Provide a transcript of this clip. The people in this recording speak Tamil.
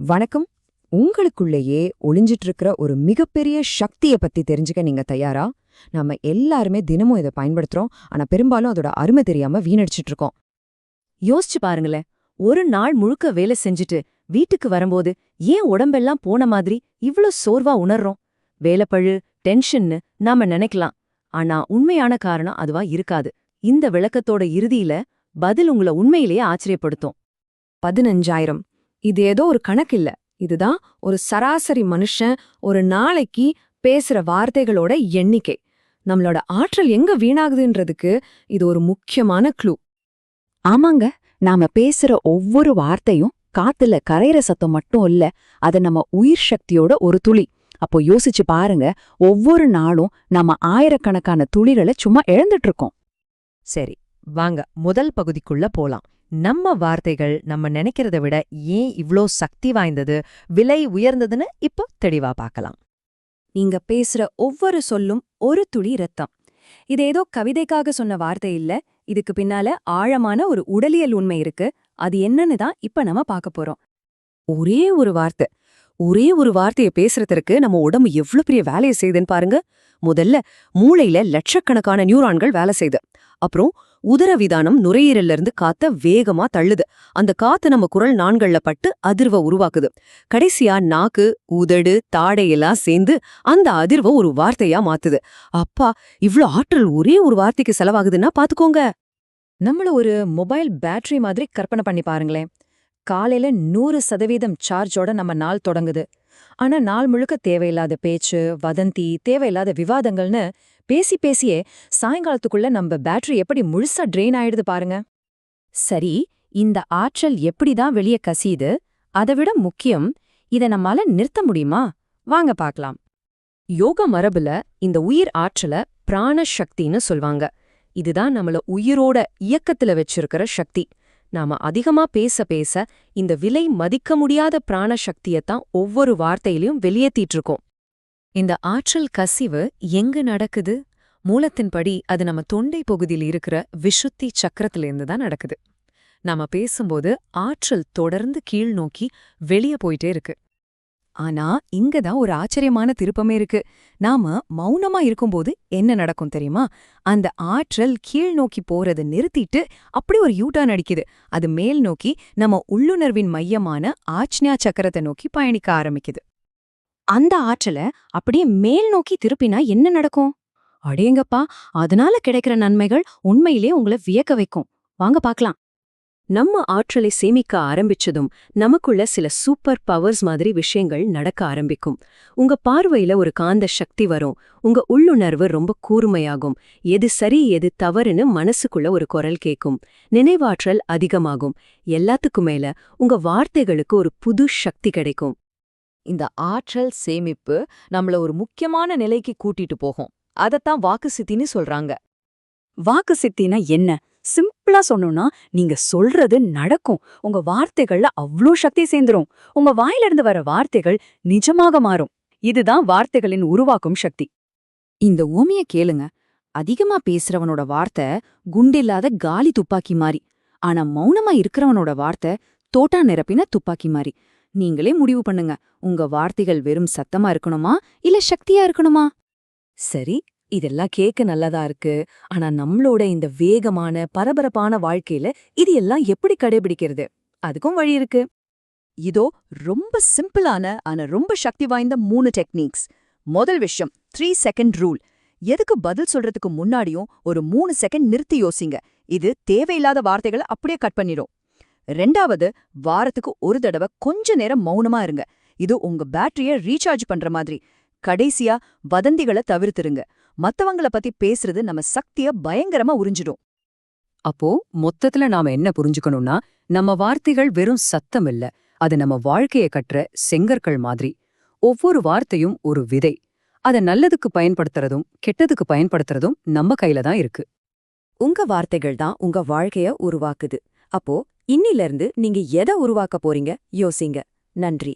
வணக்கம். உங்களுக்குள்ளேயே ஒளிஞ்சிட்டு இருக்கிற ஒரு மிகப்பெரிய சக்திய பத்தி தெரிஞ்சுக்க நீங்க தயாரா? நாம எல்லாருமே தினமும் இதை பயன்படுத்துறோம். ஆனா பெரும்பாலும் அதோட அருமை தெரியாம வீணடிச்சிட்டு இருக்கோம். யோசிச்சு பாருங்களேன். ஒரு நாள் முழுக்க வேலை செஞ்சுட்டு வீட்டுக்கு வரும்போது ஏன் உடம்பெல்லாம் போன மாதிரி இவ்ளோ சோர்வா உணர்றோம்? வேலைப்பழு, டென்ஷன்னு நாம நினைக்கலாம். ஆனா உண்மையான காரணம் அதுவா இருக்காது. இந்த விளக்கத்தோட இறுதியில பதில் உங்கள உண்மையிலேயே ஆச்சரியப்படுத்தும். 15,000. இது ஏதோ ஒரு கணக்கில்ல. இதுதான் ஒரு சராசரி மனுஷன் ஒரு நாளைக்கு பேசுற வார்த்தைகளோட எண்ணிக்கை. நம்மளோட ஆற்றல் எங்க வீணாகுதுன்றதுக்கு இது ஒரு முக்கியமான க்ளூ. ஆமாங்க, நாம பேசுற ஒவ்வொரு வார்த்தையும் காத்துல கரையிற சத்தம் மட்டும் இல்ல, அது நம்ம உயிர் சக்தியோட ஒரு துளி. அப்போ யோசிச்சு பாருங்க, ஒவ்வொரு நாளும் நம்ம ஆயிரக்கணக்கான துளிகளை சும்மா இழந்துட்டு இருக்கோம். சரி, வாங்க முதல் பகுதிக்குள்ள போலாம். நம்ம வார்த்தைகள் நம்ம நினைக்கிறத விட ஏன் இவ்ளோ சக்தி வாய்ந்தது, விலை உயர்ந்ததுன்னு இப்போ தெளிவா பார்க்கலாம். நீங்க பேசுற ஒவ்வொரு சொல்லும் ஒரு துளி ரத்தம். இது ஏதோ கவிதைக்காக சொன்ன வார்த்தை இல்ல. இதுக்கு பின்னால ஆழமான ஒரு உடலியல் உண்மை இருக்கு. அது என்னன்னு தான் இப்ப நம்ம பார்க்க போறோம். ஒரே ஒரு வார்த்தைய பேசுறதுக்கு நம்ம உடம்பு எவ்வளவு பெரிய வேலையை செய்யுதுன்னு பாருங்க. முதல்ல மூளையில லட்சக்கணக்கான நியூரான்கள் வேலை செய்யுது. அப்புறம் உதரவிதானம் நுரையீரல்ல இருந்து காத்த வேகமா தள்ளுது. அந்த காத்து நம்ம குரல் நாண்கள்ல பட்டு அதிர்வை உருவாக்குது. கடைசியா நாக்கு, உதடு, தாடையெல்லாம் சேர்ந்து அந்த அதிர்வை ஒரு வார்த்தையா மாத்துது. அப்பா, இவ்ளோ ஆற்றல் ஒரே ஒரு வார்த்தைக்கு செலவாகுதுன்னா பாத்துக்கோங்க. நம்மள ஒரு மொபைல் பேட்டரி மாதிரி கற்பனை பண்ணி பாருங்களேன். காலையில 100% சார்ஜோட நம்ம நாள் தொடங்குது. ஆனா நாள் முழுக்க தேவையில்லாத பேச்சு, வதந்தி, தேவையில்லாத விவாதங்கள்னு பேசியே சாயங்காலத்துக்குள்ள நம்ம பேட்டரி எப்படி முழுசா ட்ரெயின் ஆயிடுது பாருங்க. சரி, இந்த ஆற்றல் எப்படிதான் வெளியே கசியுது? அதை விட முக்கியம், இதை நம்மால நிறுத்த முடியுமா? வாங்க பார்க்கலாம். யோக மரபுல இந்த உயிர் ஆற்றல பிராண சக்தின்னு சொல்வாங்க. இதுதான் நம்மள உயிரோட இயக்கத்துல வச்சிருக்கிற சக்தி. நாம அதிகமா பேச இந்த விலை மதிக்க முடியாத பிராண சக்தியத்தான் ஒவ்வொரு வார்த்தையிலையும் வெளியேத்திட்டு இருக்கோம். இந்த ஆற்றல் கசிவு எங்க நடக்குது? மூலத்தின்படி அது நம்ம தொண்டை பகுதியில் இருக்கிற விஷுத்தி சக்கரத்திலேருந்து தான் நடக்குது. நாம பேசும்போது ஆற்றல் தொடர்ந்து கீழ் நோக்கி வெளியே போயிட்டே இருக்கு. ஆனா இங்கதான் ஒரு ஆச்சரியமான திருப்பமே இருக்கு. நாம மௌனமா இருக்கும்போது என்ன நடக்கும் தெரியுமா? அந்த ஆற்றல் கீழ் நோக்கி போறதை நிறுத்திட்டு அப்படி ஒரு யூட்டர்ன் அடிக்குது. அது மேல் நோக்கி நம்ம உள்ளுணர்வின் மையமான ஆச்ஞா சக்கரத்தை நோக்கி பயணிக்க ஆரம்பிக்குது. அந்த ஆற்றலை அப்படியே மேல் நோக்கி திருப்பினா என்ன நடக்கும்? அடேங்கப்பா, அதனால கிடைக்கிற நன்மைகள் உண்மையிலே உங்களை வியக்க வைக்கும். வாங்க பார்க்கலாம். நம்ம ஆற்றலை சேமிக்க ஆரம்பிச்சதும் நமக்குள்ள சில சூப்பர் பவர்ஸ் மாதிரி விஷயங்கள் நடக்க ஆரம்பிக்கும். உங்க பார்வையில ஒரு காந்த சக்தி வரும். உங்க உள்ளுணர்வு ரொம்ப கூர்மையாகும். எது சரி எது தவறுன்னு மனசுக்குள்ள ஒரு குரல் கேட்கும். நினைவாற்றல் அதிகமாகும். எல்லாத்துக்கும் மேல உங்க வார்த்தைகளுக்கு ஒரு புது சக்தி கிடைக்கும். இந்த ஆற்றல் சேமிப்பு நம்மள ஒரு முக்கியமான நிலைக்கு கூட்டிட்டு போகும். அதத்தான் வாக்கு சித்தின்னு சொல்றாங்க. வாக்கு சித்தினா என்ன? சிம்பிளா சொன்னோம்னா, நீங்க சொல்றது நடக்கும். உங்க வார்த்தைகள்ல அவ்ளோ சக்தி சேர்ந்துரும். உங்க வாயிலிருந்து வர வார்த்தைகள் நிஜமாக மாறும். இதுதான் வார்த்தைகளின் உருவாக்கும் சக்தி. இந்த ஓமைய கேளுங்க. அதிகமா பேசுறவனோட வார்த்தை குண்டில்லாத காலி துப்பாக்கி மாறி. ஆனா மௌனமா இருக்கிறவனோட வார்த்தை தோட்டா நிரப்பின துப்பாக்கி மாறி. நீங்களே முடிவு பண்ணுங்க. உங்க வார்த்தைகள் வெறும் சத்தமா இருக்கணுமா இல்ல சக்தியா இருக்கணுமா? சரி, இதெல்லாம் கேட்க நல்லதா இருக்கு. ஆனா நம்மளோட இந்த வேகமான பரபரப்பான வாழ்க்கையில இது எல்லாம் எப்படி கடைபிடிக்கிறது? அதுக்கும் வழி இருக்கு. இதோ ரொம்ப சிம்பிளான ஆனா ரொம்ப சக்தி வாய்ந்த 3 டெக்னிக்ஸ். முதல் விஷயம் 3 செகண்ட் ரூல். எதுக்கு பதில் சொல்றதுக்கு முன்னாடியும் ஒரு 3 செகண்ட் நிறுத்தி யோசிங்க. இது தேவையில்லாத வார்த்தைகளை அப்படியே கட் பண்ணிடும். ரெண்டாவது, வாரத்துக்கு ஒரு தடவை கொஞ்ச நேரம் மௌனமா இருங்க. இது உங்க பேட்டரிய ரீசார்ஜ் பண்ற மாதிரி. கடைசியா, வதந்திகளை தவிர்த்துருங்க. மத்தவங்கள பத்தி பேசுறது நம்ம சக்திய பயங்கரமா உறிஞ்சிடும். அப்போ மொத்தத்துல நாம என்ன புரிஞ்சுக்கணும்னா, நம்ம வார்த்தைகள் வெறும் சத்தம் இல்ல, அது நம்ம வாழ்க்கைய கற்ற செங்கற்கள் மாதிரி. ஒவ்வொரு வார்த்தையும் ஒரு விதை. அத நல்லதுக்கு பயன்படுத்துறதும் கெட்டதுக்கு பயன்படுத்துறதும் நம்ம கையில தான் இருக்கு. உங்க வார்த்தைகள் தான் உங்க வாழ்க்கைய உருவாக்குது. அப்போ இன்னில இருந்து நீங்க எதை உருவாக்க போறீங்க யோசிங்க. நன்றி.